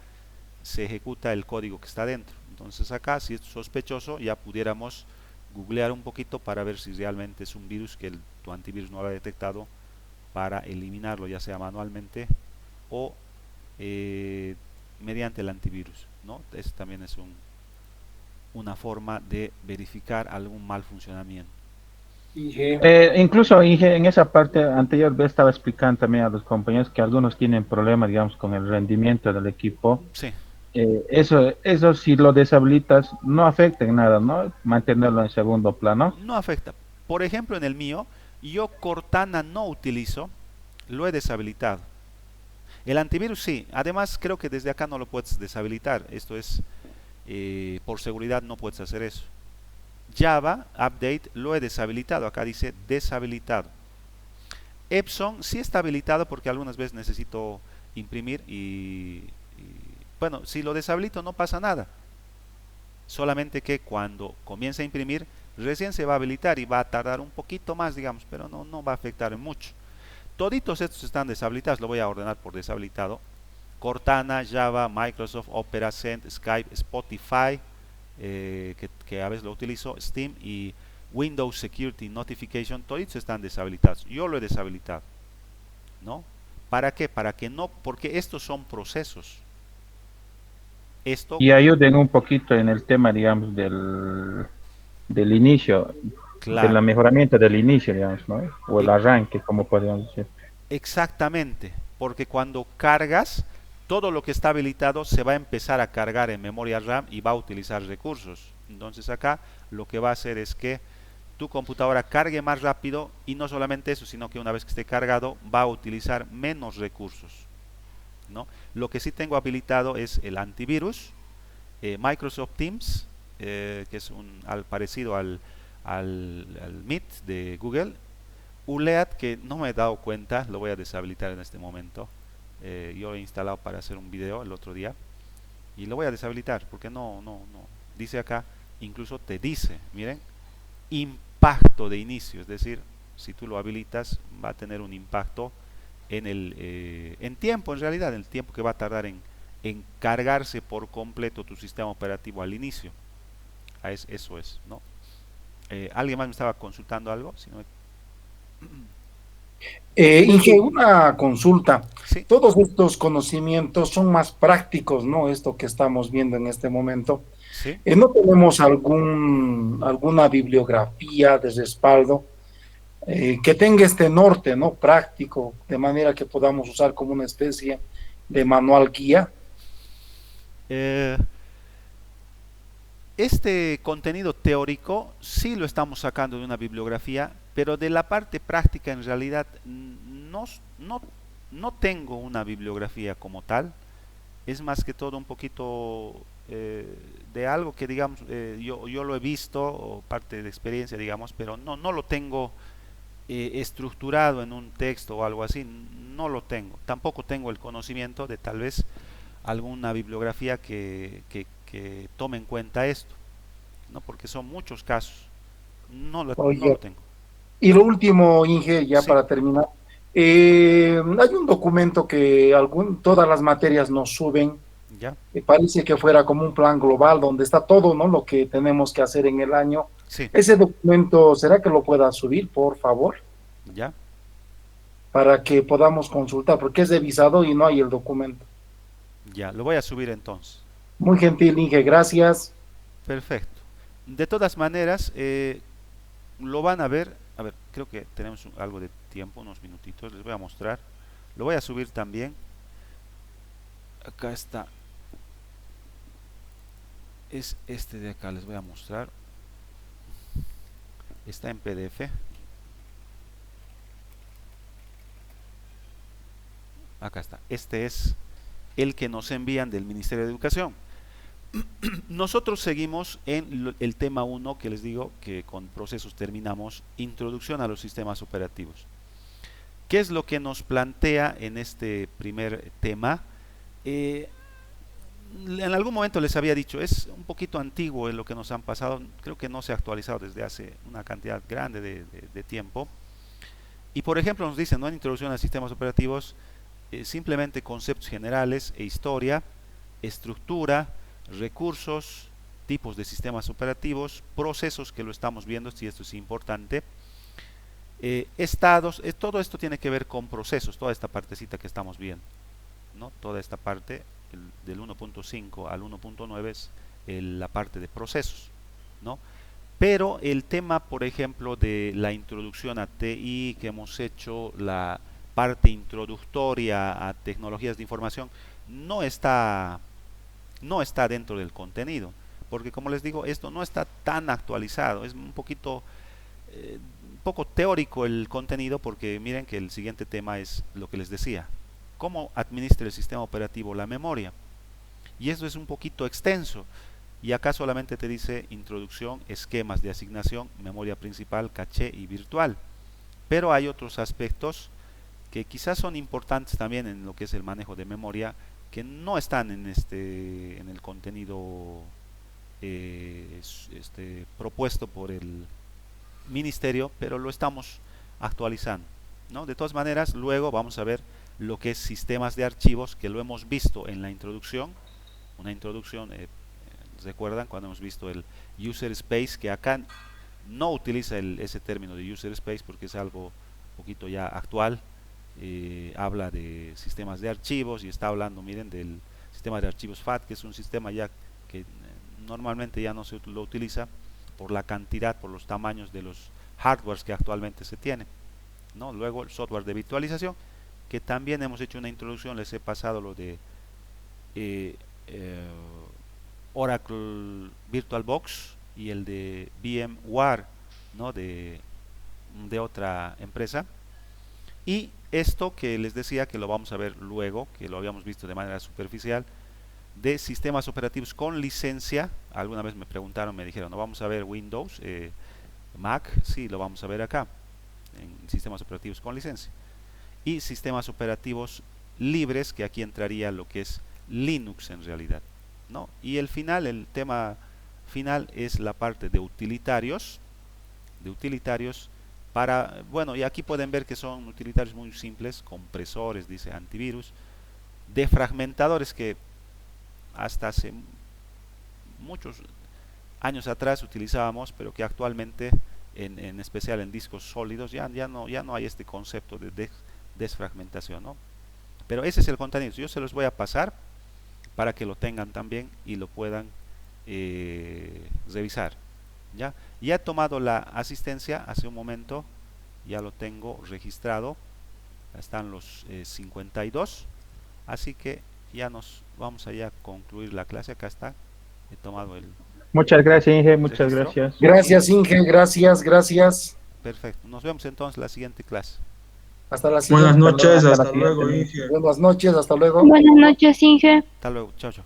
se ejecuta el código que está dentro. Entonces acá, si es sospechoso, ya pudiéramos googlear un poquito para ver si realmente es un virus que tu antivirus no lo ha detectado, para eliminarlo, ya sea manualmente o mediante el antivirus, ¿no? Eso también es una forma de verificar algún mal funcionamiento. Incluso Inge, en esa parte anterior estaba explicando también a los compañeros que algunos tienen problemas, digamos, con el rendimiento del equipo. Sí. Eso si lo deshabilitas no afecta en nada, ¿no? Mantenerlo en segundo plano. No afecta. Por ejemplo, en el mío, yo Cortana no utilizo, lo he deshabilitado. El antivirus sí, además creo que desde acá no lo puedes deshabilitar. Esto es, por seguridad no puedes hacer eso. Java Update lo he deshabilitado, acá dice deshabilitado. Epson sí está habilitado porque algunas veces necesito imprimir bueno, si lo deshabilito no pasa nada. Solamente que cuando comience a imprimir, recién se va a habilitar y va a tardar un poquito más, digamos, pero no va a afectar mucho. Toditos estos están deshabilitados, lo voy a ordenar por deshabilitado. Cortana, Java, Microsoft, Opera, Send, Skype, Spotify, que a veces lo utilizo, Steam y Windows Security Notification, toditos están deshabilitados. Yo lo he deshabilitado, ¿no? ¿Para qué? Para que no, porque estos son procesos. Y ayuden un poquito en el tema, digamos, del inicio, claro, del mejoramiento del inicio, digamos, ¿no? O el arranque, como podríamos decir. Exactamente, porque cuando cargas, todo lo que está habilitado se va a empezar a cargar en memoria RAM y va a utilizar recursos. Entonces acá lo que va a hacer es que tu computadora cargue más rápido y no solamente eso, sino que una vez que esté cargado va a utilizar menos recursos, ¿no? Lo que sí tengo habilitado es el antivirus, Microsoft Teams, que es parecido al Meet de Google, ULEAD, que no me he dado cuenta, lo voy a deshabilitar en este momento. Yo lo he instalado para hacer un video el otro día y lo voy a deshabilitar porque no. Dice acá, incluso te dice, miren, impacto de inicio, es decir, si tú lo habilitas va a tener un impacto en tiempo, en realidad, en el tiempo que va a tardar en cargarse por completo tu sistema operativo al inicio. Eso es, ¿no? ¿Alguien más me estaba consultando algo? Si no Inge, una consulta. Sí. Todos estos conocimientos son más prácticos, ¿no? Esto que estamos viendo en este momento. Sí. ¿No tenemos alguna bibliografía de respaldo que tenga este norte, ¿no? Práctico, de manera que podamos usar como una especie de manual guía? Este contenido teórico sí lo estamos sacando de una bibliografía, pero de la parte práctica en realidad no tengo una bibliografía como tal. Es más que todo un poquito de algo que, digamos, yo lo he visto, o parte de experiencia, digamos, pero no lo tengo estructurado en un texto o algo así. No lo tengo. Tampoco tengo el conocimiento de tal vez alguna bibliografía que tome en cuenta esto, ¿no? Porque son muchos casos. No lo Oye, tengo. y lo último, Inge, ya Sí, para terminar, hay un documento que todas las materias nos suben, ya, parece que fuera como un plan global donde está todo, ¿no? Lo que tenemos que hacer en el año. sí, Ese documento, ¿será que lo pueda subir, por favor? ya, Para que podamos consultar, porque es de visado y no hay el documento. ya. Lo voy a subir entonces. Muy gentil, Inge, gracias. Perfecto. De todas maneras, lo van a ver. A ver, creo que tenemos algo de tiempo, unos minutitos. Les voy a mostrar. Lo voy a subir también. Acá está. Es este de acá. Les voy a mostrar. Está en PDF. Acá está. Este es el que nos envían del Ministerio de Educación. Nosotros seguimos en el tema 1 que les digo que con procesos terminamos, introducción a los sistemas operativos. ¿Qué es lo que nos plantea en este primer tema? En algún momento les había dicho, es un poquito antiguo en lo que nos han pasado, creo que no se ha actualizado desde hace una cantidad grande de tiempo. Y por ejemplo nos dicen, ¿no? En introducción a sistemas operativos, simplemente conceptos generales e historia, estructura, recursos, tipos de sistemas operativos, procesos que lo estamos viendo, si esto es importante, estados, todo esto tiene que ver con procesos, toda esta partecita que estamos viendo, ¿no? Toda esta parte del 1.5 al 1.9 es la parte de procesos, ¿no? Pero el tema, por ejemplo, de la introducción a TI que hemos hecho, la parte introductoria a tecnologías de información, no está, no está dentro del contenido, porque como les digo, esto no está tan actualizado, es un poco teórico el contenido, porque miren que el siguiente tema es lo que les decía, cómo administra el sistema operativo la memoria, y eso es un poquito extenso, y acá solamente te dice introducción, esquemas de asignación, memoria principal, caché y virtual, pero hay otros aspectos que quizás son importantes también en lo que es el manejo de memoria, que no están en el contenido propuesto por el ministerio, pero lo estamos actualizando, ¿no? De todas maneras, luego vamos a ver lo que es sistemas de archivos, que lo hemos visto en la introducción, una introducción, recuerdan cuando hemos visto el user space, que acá no utiliza ese término de user space porque es algo un poquito ya actual, habla de sistemas de archivos y está hablando, miren, del sistema de archivos FAT, que es un sistema ya que normalmente ya no se lo utiliza por la cantidad, por los tamaños de los hardwares que actualmente se tienen, ¿no? Luego el software de virtualización, que también hemos hecho una introducción, les he pasado lo de eh, eh, Oracle VirtualBox y el de VMware, ¿no? de otra empresa. Y esto que les decía que lo vamos a ver luego, que lo habíamos visto de manera superficial, de sistemas operativos con licencia. Alguna vez me preguntaron, me dijeron, ¿no vamos a ver Windows, Mac? Sí, lo vamos a ver acá, en sistemas operativos con licencia. Y sistemas operativos libres, que aquí entraría lo que es Linux en realidad, ¿no? Y el tema final es la parte de utilitarios para, bueno, y aquí pueden ver que son utilitarios muy simples, compresores, dice antivirus, defragmentadores que hasta hace muchos años atrás utilizábamos, pero que actualmente, en especial en discos sólidos, ya no hay este concepto de desfragmentación, ¿no? Pero ese es el contenido. Yo se los voy a pasar para que lo tengan también y lo puedan revisar. ¿Ya? Ya he tomado la asistencia hace un momento, ya lo tengo registrado, están los 52, así que ya nos vamos allá a concluir la clase. Acá está, he tomado el Muchas gracias, Inge, muchas registro. gracias. Gracias, Inge, gracias, gracias. Perfecto, nos vemos entonces en la siguiente clase. Hasta la Buenas siguiente. noches, Hasta la hasta luego, siguiente. Inge. Buenas noches, hasta luego. Buenas noches, Inge. Hasta luego, chao, chao.